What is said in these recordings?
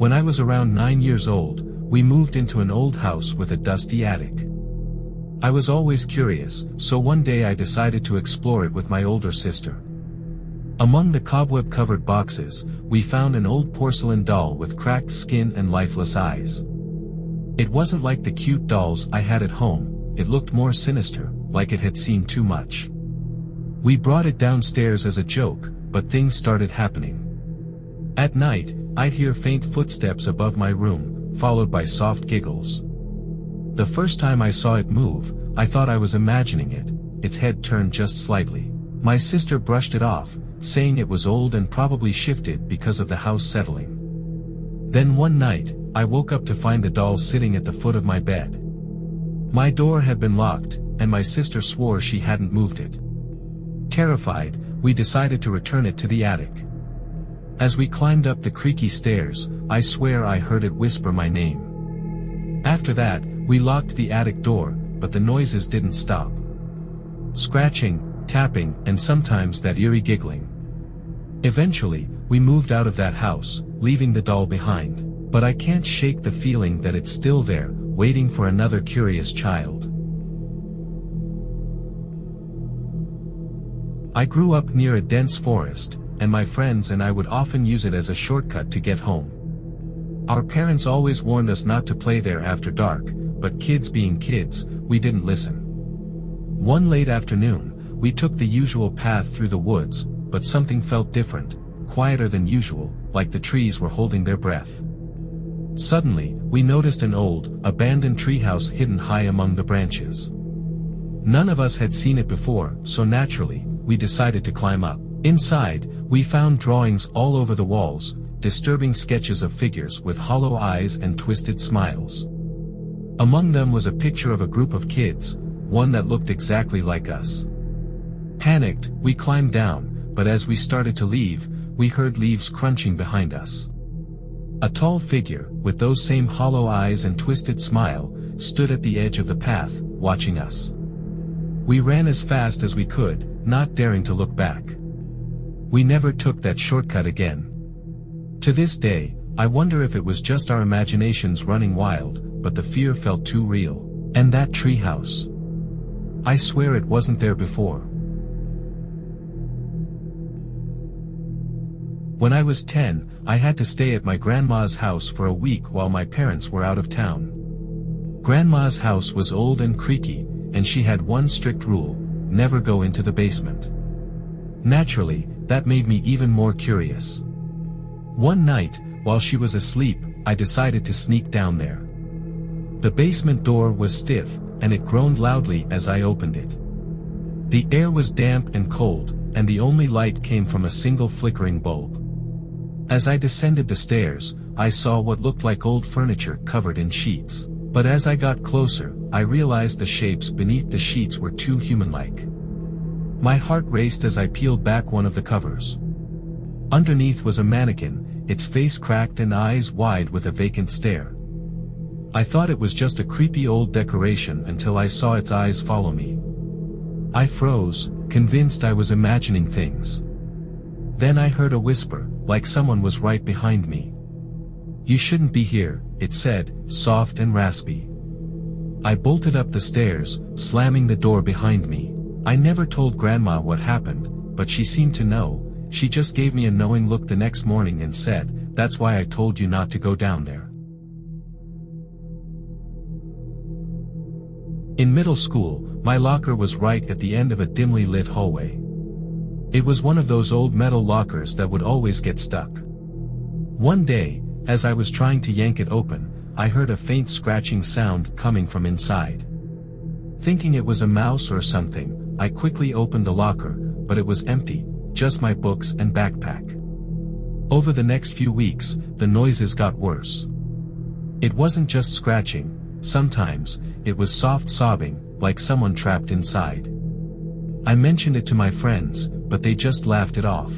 When I was around 9 years old, we moved into an old house with a dusty attic. I was always curious, so one day I decided to explore it with my older sister. Among the cobweb-covered boxes, we found an old porcelain doll with cracked skin and lifeless eyes. It wasn't like the cute dolls I had at home, it looked more sinister, like it had seen too much. We brought it downstairs as a joke, but things started happening. At night, I'd hear faint footsteps above my room, followed by soft giggles. The first time I saw it move, I thought I was imagining it. Its head turned just slightly. My sister brushed it off, saying it was old and probably shifted because of the house settling. Then one night, I woke up to find the doll sitting at the foot of my bed. My door had been locked, and my sister swore she hadn't moved it. Terrified, we decided to return it to the attic. As we climbed up the creaky stairs, I swear I heard it whisper my name. After that, we locked the attic door, but the noises didn't stop. Scratching, tapping, and sometimes that eerie giggling. Eventually, we moved out of that house, leaving the doll behind. But I can't shake the feeling that it's still there, waiting for another curious child. I grew up near a dense forest, and my friends and I would often use it as a shortcut to get home. Our parents always warned us not to play there after dark, but kids being kids, we didn't listen. One late afternoon, we took the usual path through the woods, but something felt different, quieter than usual, like the trees were holding their breath. Suddenly, we noticed an old, abandoned treehouse hidden high among the branches. None of us had seen it before, so naturally, we decided to climb up. Inside, we found drawings all over the walls, disturbing sketches of figures with hollow eyes and twisted smiles. Among them was a picture of a group of kids, one that looked exactly like us. Panicked, we climbed down, but as we started to leave, we heard leaves crunching behind us. A tall figure, with those same hollow eyes and twisted smile, stood at the edge of the path, watching us. We ran as fast as we could, not daring to look back. We never took that shortcut again. To this day, I wonder if it was just our imaginations running wild, but the fear felt too real. And that treehouse. I swear it wasn't there before. When I was 10, I had to stay at my grandma's house for a week while my parents were out of town. Grandma's house was old and creaky, and she had one strict rule: never go into the basement. Naturally, that made me even more curious. One night, while she was asleep, I decided to sneak down there. The basement door was stiff, and it groaned loudly as I opened it. The air was damp and cold, and the only light came from a single flickering bulb. As I descended the stairs, I saw what looked like old furniture covered in sheets. But as I got closer, I realized the shapes beneath the sheets were too human-like. My heart raced as I peeled back one of the covers. Underneath was a mannequin, its face cracked and eyes wide with a vacant stare. I thought it was just a creepy old decoration until I saw its eyes follow me. I froze, convinced I was imagining things. Then I heard a whisper, like someone was right behind me. "You shouldn't be here," it said, soft and raspy. I bolted up the stairs, slamming the door behind me. I never told Grandma what happened, but she seemed to know. She just gave me a knowing look the next morning and said, "That's why I told you not to go down there." In middle school, my locker was right at the end of a dimly lit hallway. It was one of those old metal lockers that would always get stuck. One day, as I was trying to yank it open, I heard a faint scratching sound coming from inside. Thinking it was a mouse or something, I quickly opened the locker, but it was empty, just my books and backpack. Over the next few weeks, the noises got worse. It wasn't just scratching, sometimes, it was soft sobbing, like someone trapped inside. I mentioned it to my friends, but they just laughed it off.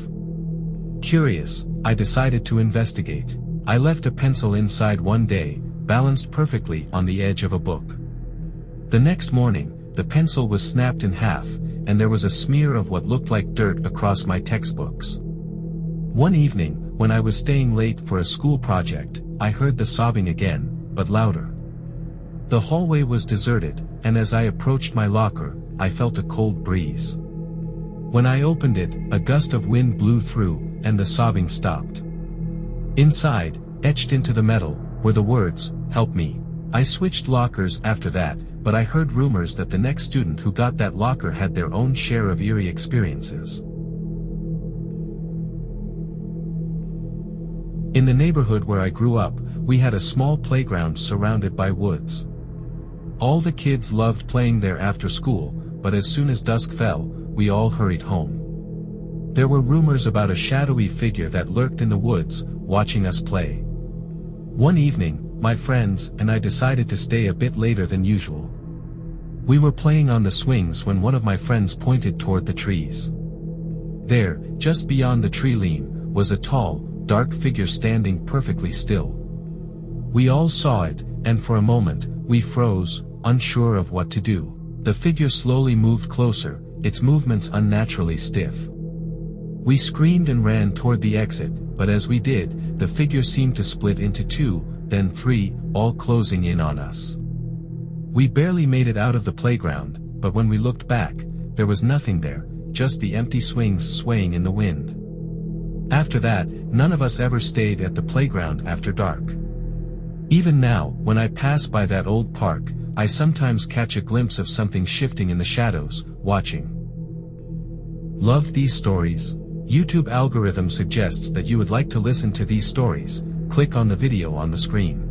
Curious, I decided to investigate. I left a pencil inside one day, balanced perfectly on the edge of a book. The next morning, the pencil was snapped in half, and there was a smear of what looked like dirt across my textbooks. One evening, when I was staying late for a school project, I heard the sobbing again, but louder. The hallway was deserted, and as I approached my locker, I felt a cold breeze. When I opened it, a gust of wind blew through, and the sobbing stopped. Inside, etched into the metal, were the words, "Help me." I switched lockers after that, but I heard rumors that the next student who got that locker had their own share of eerie experiences. In the neighborhood where I grew up, we had a small playground surrounded by woods. All the kids loved playing there after school, but as soon as dusk fell, we all hurried home. There were rumors about a shadowy figure that lurked in the woods, watching us play. One evening, my friends and I decided to stay a bit later than usual. We were playing on the swings when one of my friends pointed toward the trees. There, just beyond the tree line, was a tall, dark figure standing perfectly still. We all saw it, and for a moment, we froze, unsure of what to do. The figure slowly moved closer, its movements unnaturally stiff. We screamed and ran toward the exit, but as we did, the figure seemed to split into two, then three, all closing in on us. We barely made it out of the playground, but when we looked back, there was nothing there, just the empty swings swaying in the wind. After that, none of us ever stayed at the playground after dark. Even now, when I pass by that old park, I sometimes catch a glimpse of something shifting in the shadows, watching. Love these stories? YouTube algorithm suggests that you would like to listen to these stories. Click on the video on the screen.